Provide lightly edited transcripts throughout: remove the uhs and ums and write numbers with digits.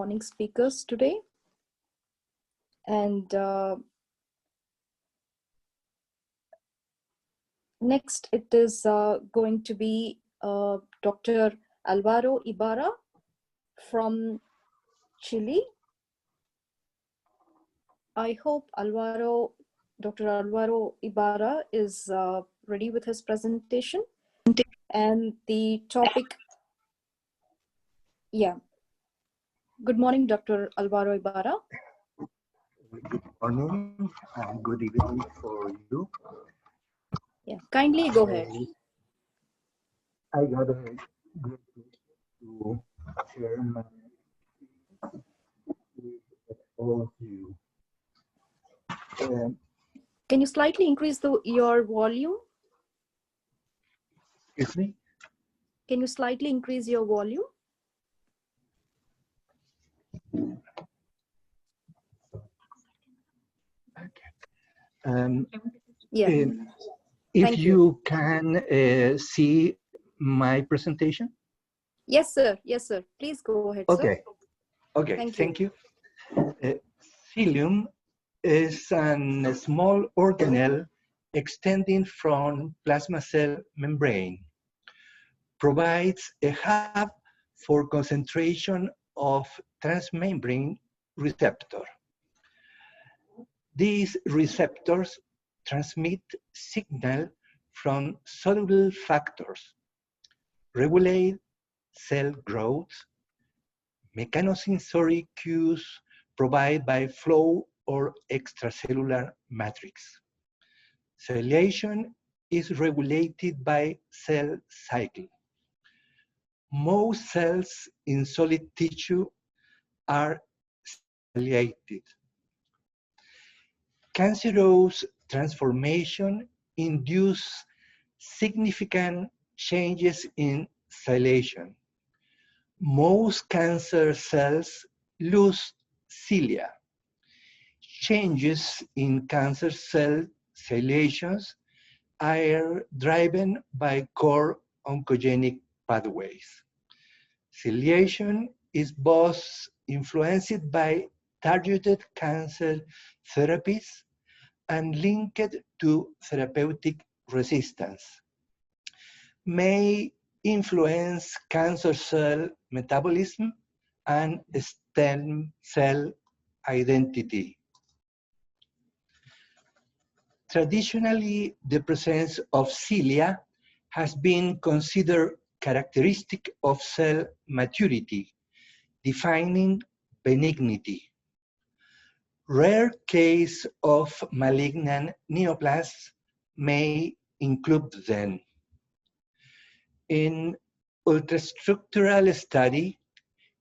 morning speakers today. And next, it is going to be Dr. Alvaro Ibarra from Chile. I hope Dr. Alvaro Ibarra is ready with his presentation. And the topic, yeah. Good morning, Dr. Alvaro Ibarra. Good morning and good evening for you. Yeah, kindly go ahead. I got a great pleasure to share my with all of you. Can you slightly increase your volume? Excuse me? Can you slightly increase your volume? Okay. Yeah. If you can see my presentation? Yes, sir. Yes, sir. Please go ahead, okay. sir. Okay, thank you. Cilium is a small organelle extending from plasma cell membrane. Provides a hub for concentration of transmembrane receptor. These receptors transmit signal from soluble factors, regulate cell growth, mechanosensory cues provided by flow or extracellular matrix. Ciliation is regulated by cell cycle. Most cells in solid tissue are ciliated. Cancerous transformation induce significant changes in ciliation. Most cancer cells lose cilia. Changes in cancer cell ciliations are driven by core oncogenic pathways. Ciliation is both influenced by targeted cancer therapies and linked to therapeutic resistance. May influence cancer cell metabolism and stem cell identity. Traditionally, the presence of cilia has been considered characteristic of cell maturity, defining benignity. Rare cases of malignant neoplasms may include them. In ultrastructural study,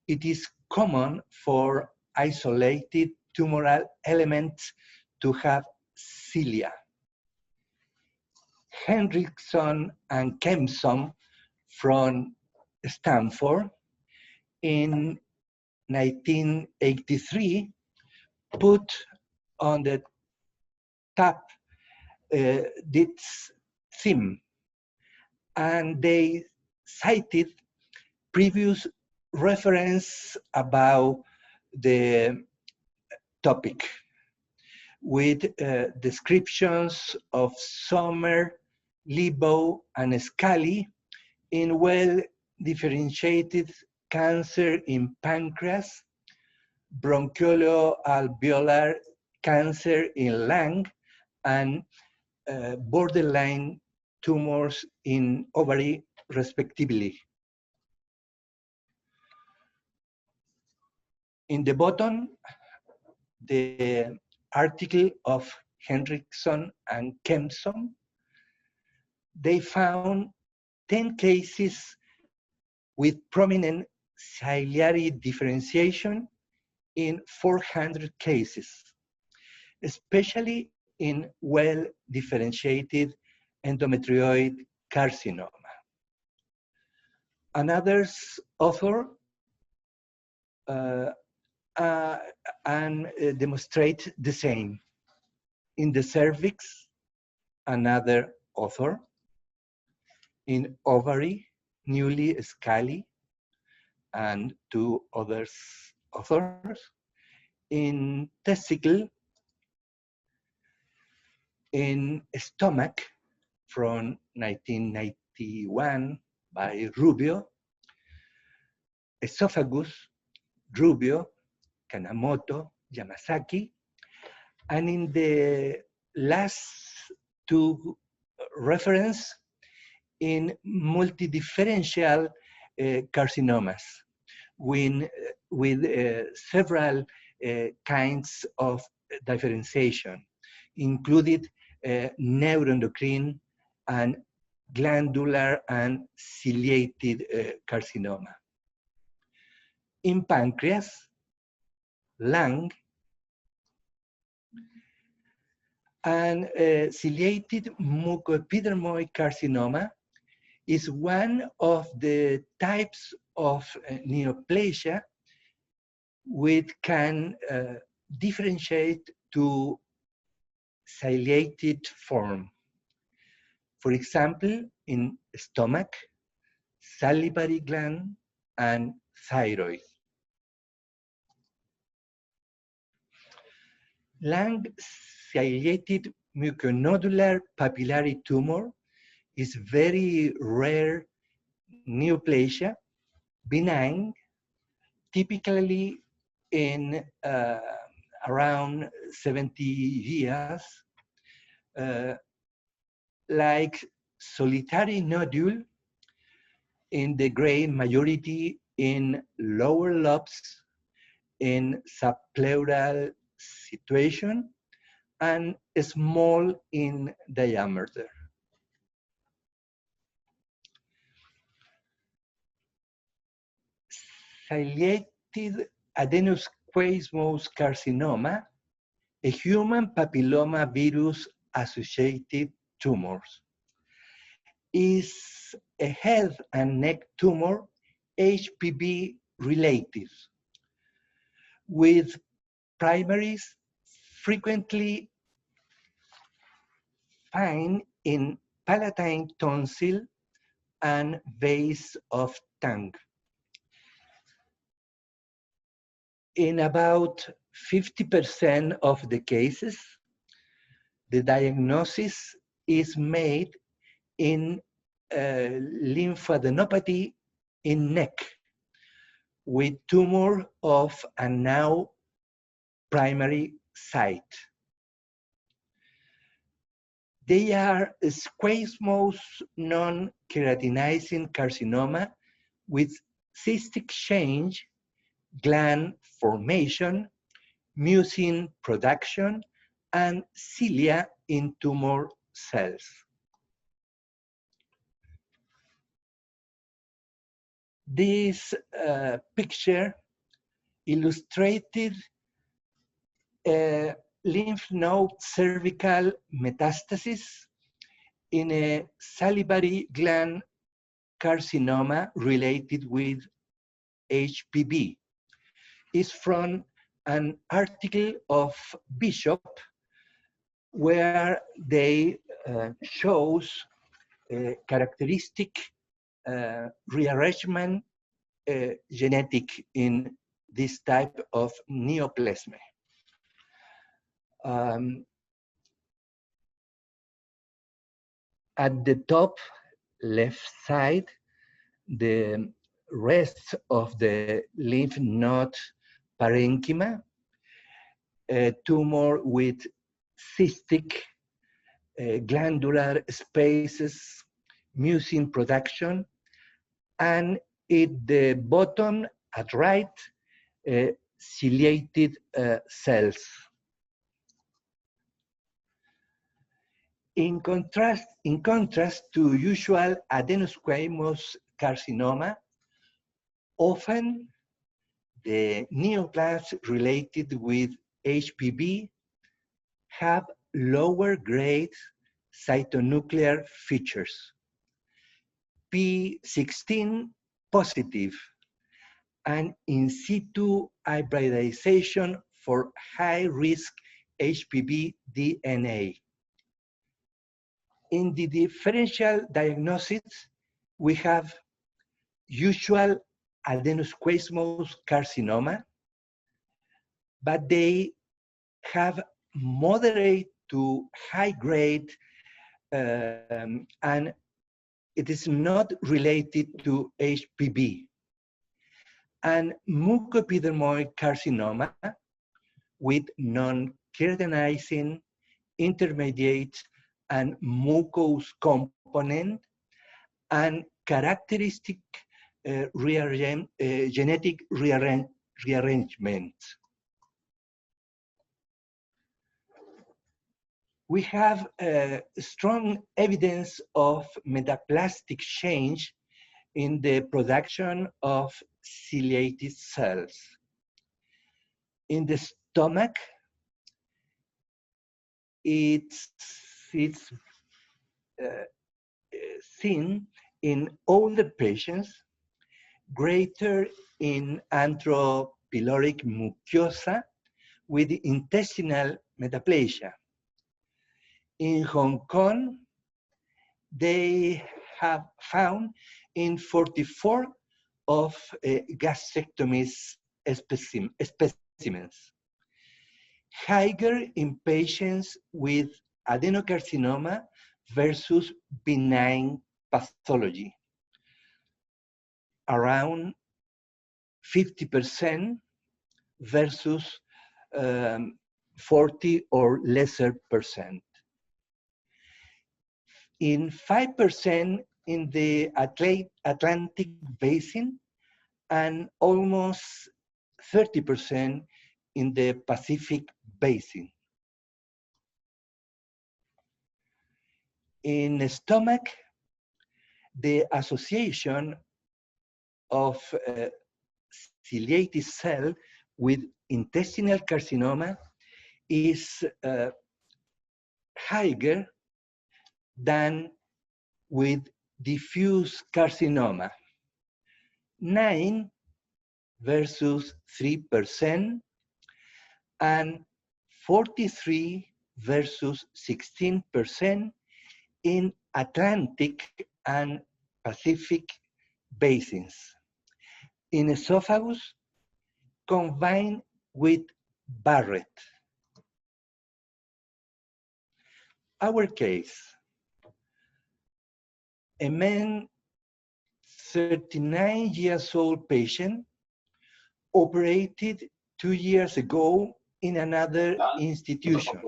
it is common for isolated tumoral elements to have cilia. Hendrickson and Kempson from Stanford in 1983 put on the top this theme, and they cited previous reference about the topic with descriptions of Sommer, Lebow, and Scali in well-differentiated cancer in pancreas, bronchiolo-alveolar cancer in lung, and borderline tumors in ovary, respectively. In the bottom, the article of Hendrickson and Kempson, they found 10 cases with prominent ciliary differentiation in 400 cases, especially in well-differentiated endometrioid carcinoma. Another author demonstrate the same. In the cervix, another author. In ovary, newly Scali, and two others authors, in testicle, in stomach from 1991 by Rubio, esophagus, Rubio, Kanemoto, Yamasaki, and in the last two reference in multidifferential carcinomas with several kinds of differentiation, included neuroendocrine and glandular and ciliated carcinoma. In pancreas, lung, and ciliated mucoepidermoid carcinoma is one of the types of neoplasia which can differentiate to ciliated form. For example, in stomach, salivary gland, and thyroid. Lung ciliated muconodular papillary tumor is very rare neoplasia, benign, typically in around 70 years, like solitary nodule in the great majority in lower lobes in subpleural situation and small in diameter. Ciliated adenosquamous carcinoma, a human papilloma virus associated tumors, is a head and neck tumor, HPV related, with primaries frequently found in palatine tonsil and base of tongue. In about 50% of the cases, the diagnosis is made in lymphadenopathy in neck with tumor of a now primary site. They are squamous non-keratinizing carcinoma with cystic change, gland formation, mucin production, and cilia in tumor cells. This picture illustrated a lymph node cervical metastasis in a salivary gland carcinoma related with HPV. Is from an article of Bishop where they shows characteristic rearrangement genetic in this type of neoplasm. At the top left side, the rest of the lymph node parenchyma, a tumor with cystic glandular spaces, mucin production, and at the bottom at right, ciliated cells. In contrast to usual adenosquamous carcinoma, often the neoplasms related with HPV have lower grade cytonuclear features, P16 positive, and in situ hybridization for high-risk HPV DNA. In the differential diagnosis, we have usual adenosquamous carcinoma, but they have moderate to high grade, and it is not related to HPV. And mucoepidermoid carcinoma with non-keratinizing, intermediate, and mucous component, and characteristic genetic rearrangement. We have strong evidence of metaplastic change in the production of ciliated cells. In the stomach, it's seen in older patients, greater in antropyloric mucosa with intestinal metaplasia. In Hong Kong, they have found in 44 of gastrectomies specimens. Higher in patients with adenocarcinoma versus benign pathology. Around 50% versus 40 or lesser percent. In 5% in the Atlantic Basin, and almost 30% in the Pacific Basin. In the stomach, the association of ciliated cell with intestinal carcinoma is higher than with diffuse carcinoma. 9 versus 3%, and 43 versus 16% in Atlantic and Pacific basins. In esophagus, combined with Barrett. Our case, a man, 39 years old patient, operated 2 years ago in another institution.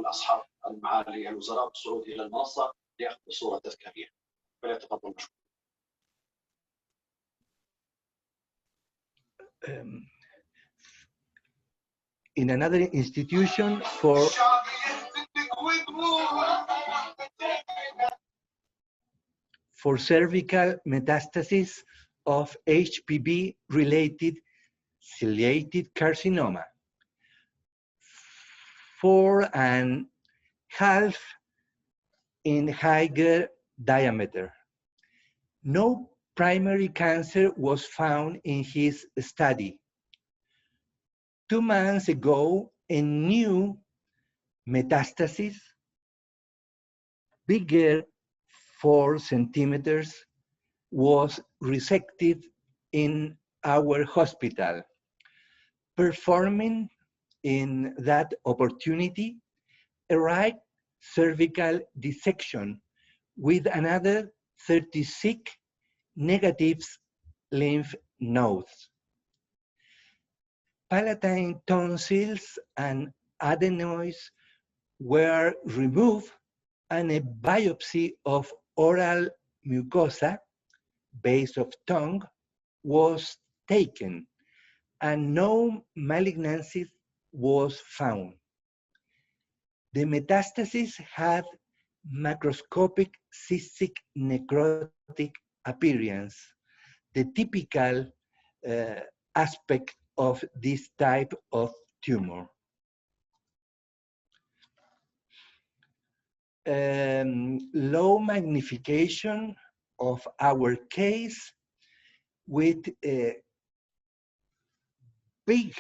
In another institution for cervical metastasis of HPV-related ciliated carcinoma, 4.5 in higher diameter. No primary cancer was found in his study. 2 months ago, a new metastasis, bigger 4 centimeters, was resected in our hospital, performing in that opportunity a right cervical dissection with another 36 negative lymph nodes. Palatine tonsils and adenoids were removed, and a biopsy of oral mucosa, base of tongue, was taken, and no malignancy was found. The metastasis had macroscopic cystic necrotic appearance, the typical aspect of this type of tumor. Low magnification of our case with big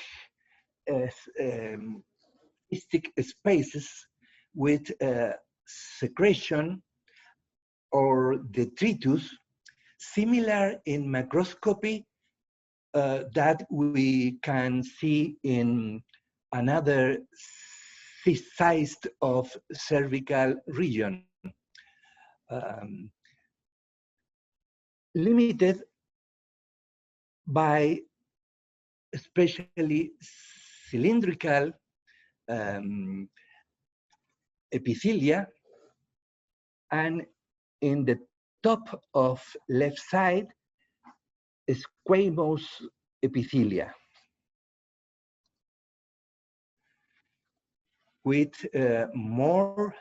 cystic spaces with secretion or detritus, similar in macroscopy that we can see in another cyst of cervical region, limited by especially cylindrical epithelia, and in the top of left side, squamous epithelia with more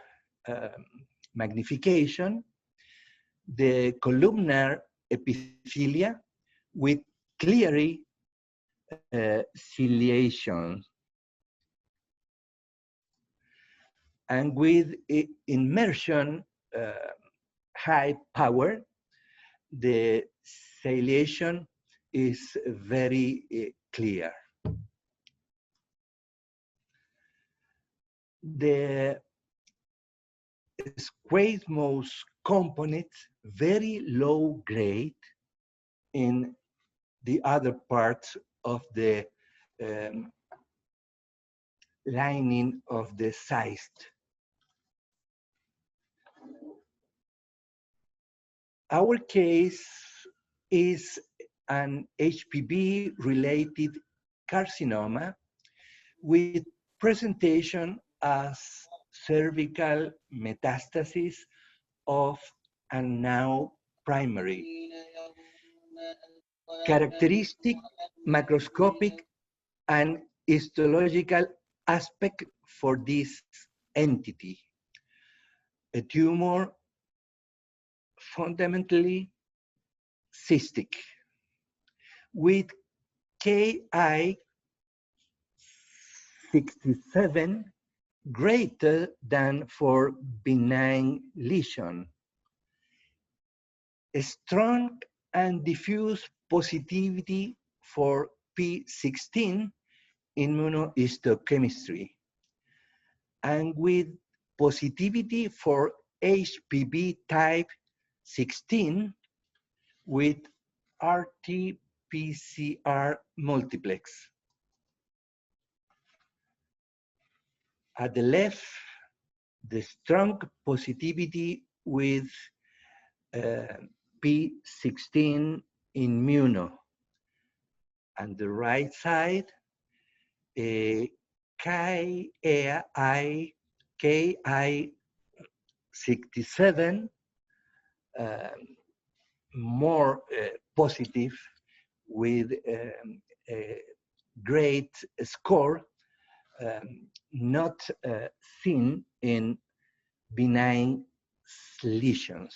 magnification, the columnar epithelia with clearly ciliation, and with immersion high power, the ciliation is very clear. The squamous component very low grade in the other parts of the lining of the cyst. Our case is an HPV-related carcinoma with presentation as cervical metastasis of and now primary. Characteristic macroscopic and histological aspect for this entity. A tumor fundamentally cystic with Ki-67 greater than for benign lesion. A strong and diffuse positivity for P16 immunohistochemistry, and with positivity for HPV type 16 with RT-PCR multiplex. At the left, the strong positivity with P16 immuno, and the right side, Ki-67 more positive with a great score, not seen in benign lesions.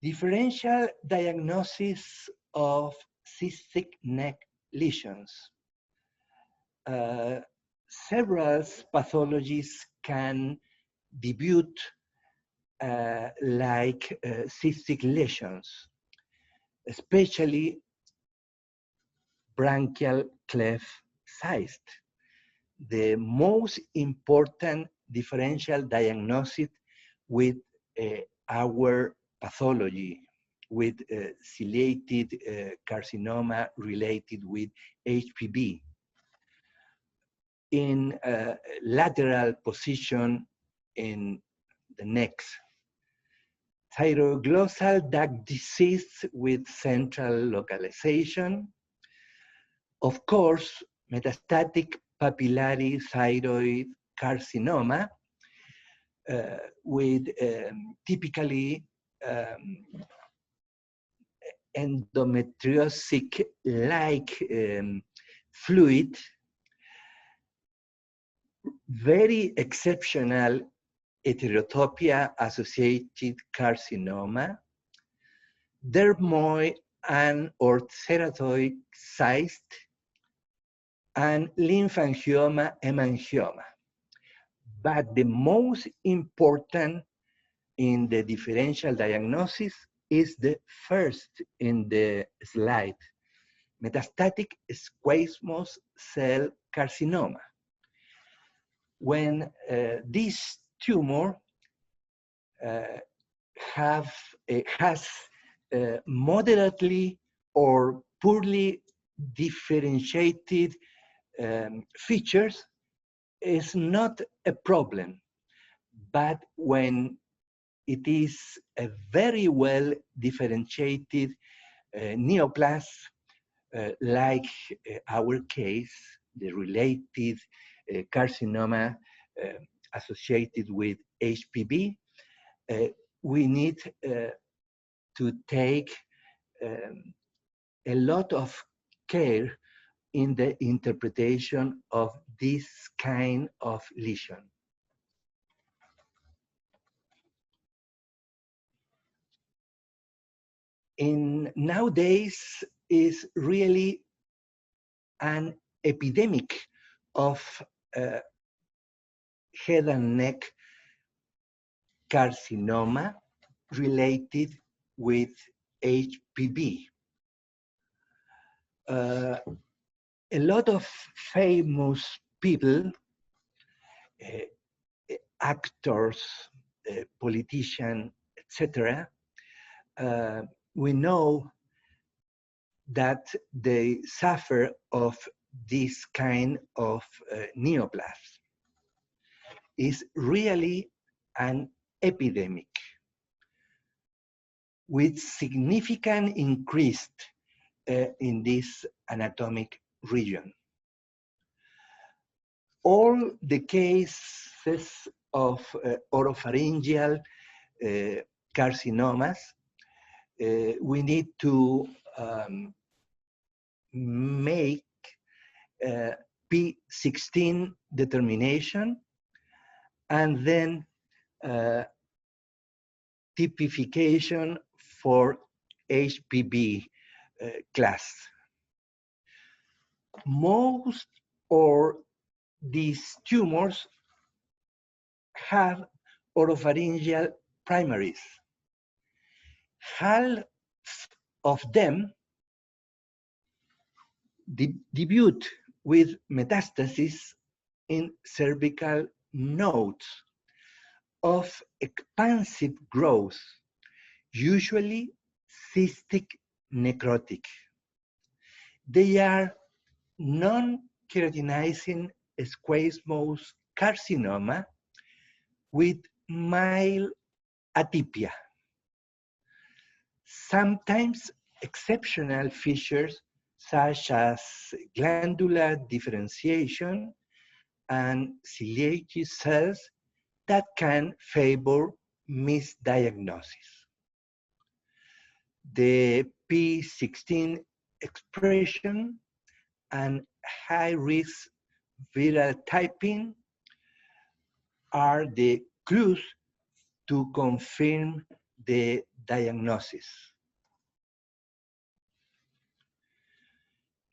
Differential diagnosis of cystic neck lesions. Several pathologies can debut like cystic lesions, especially branchial cleft cyst. The most important differential diagnosis with our pathology, with ciliated carcinoma related with HPV. In lateral position in the neck. Thyroglossal duct disease with central localization. Of course, metastatic papillary thyroid carcinoma with typically endometriosis-like fluid, very exceptional heterotopia-associated carcinoma, dermoid and or ceratoid cyst, and lymphangioma, hemangioma. But the most important in the differential diagnosis is the first in the slide, metastatic squamous cell carcinoma. When this tumor has moderately or poorly differentiated features is not a problem. But when it is a very well differentiated neoplasm, like our case, the related carcinoma associated with HPV, we need to take a lot of care in the interpretation of this kind of lesion. Nowadays is really an epidemic of head and neck carcinoma related with HPV. A lot of famous people, actors, politicians, etc., we know that they suffer of this kind of neoplasm. Is really an epidemic with significant increase in this anatomic region. All the cases of oropharyngeal carcinomas, we need to make P16 determination and then typification for HPV class. Most of these tumors have oropharyngeal primaries. Half of them debut with metastasis in cervical nodes of expansive growth, usually cystic necrotic. They are non-keratinizing squamous carcinoma with mild atypia. Sometimes exceptional features such as glandular differentiation and ciliated cells that can favor misdiagnosis. The P16 expression and high-risk viral typing are the clues to confirm the diagnosis.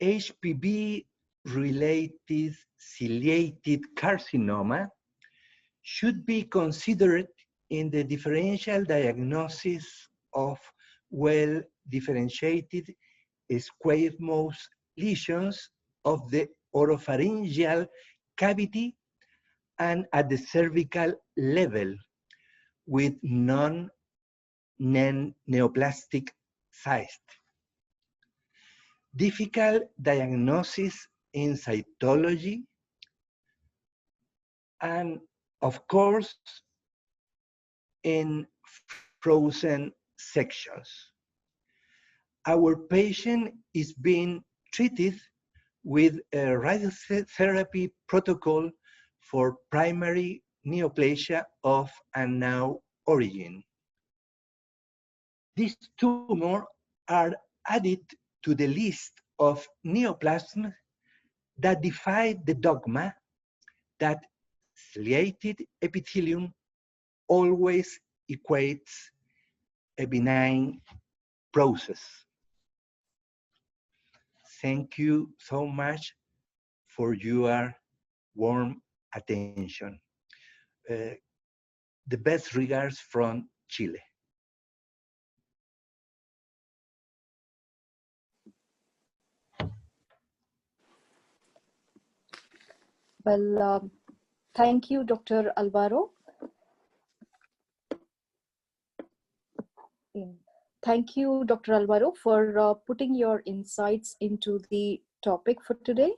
HPV-related ciliated carcinoma should be considered in the differential diagnosis of well-differentiated squamous lesions of the oropharyngeal cavity and at the cervical level with non-neoplastic cyst. Difficult diagnosis in cytology, and of course, in frozen sections. Our patient is being treated with a radiotherapy protocol for primary neoplasia of unknown origin. These tumors are added to the list of neoplasms that defy the dogma that ciliated epithelium always equates a benign process. Thank you so much for your warm attention. The best regards from Chile. Well, thank you, Dr. Alvaro. Thank you, Dr. Alvaro, for putting your insights into the topic for today.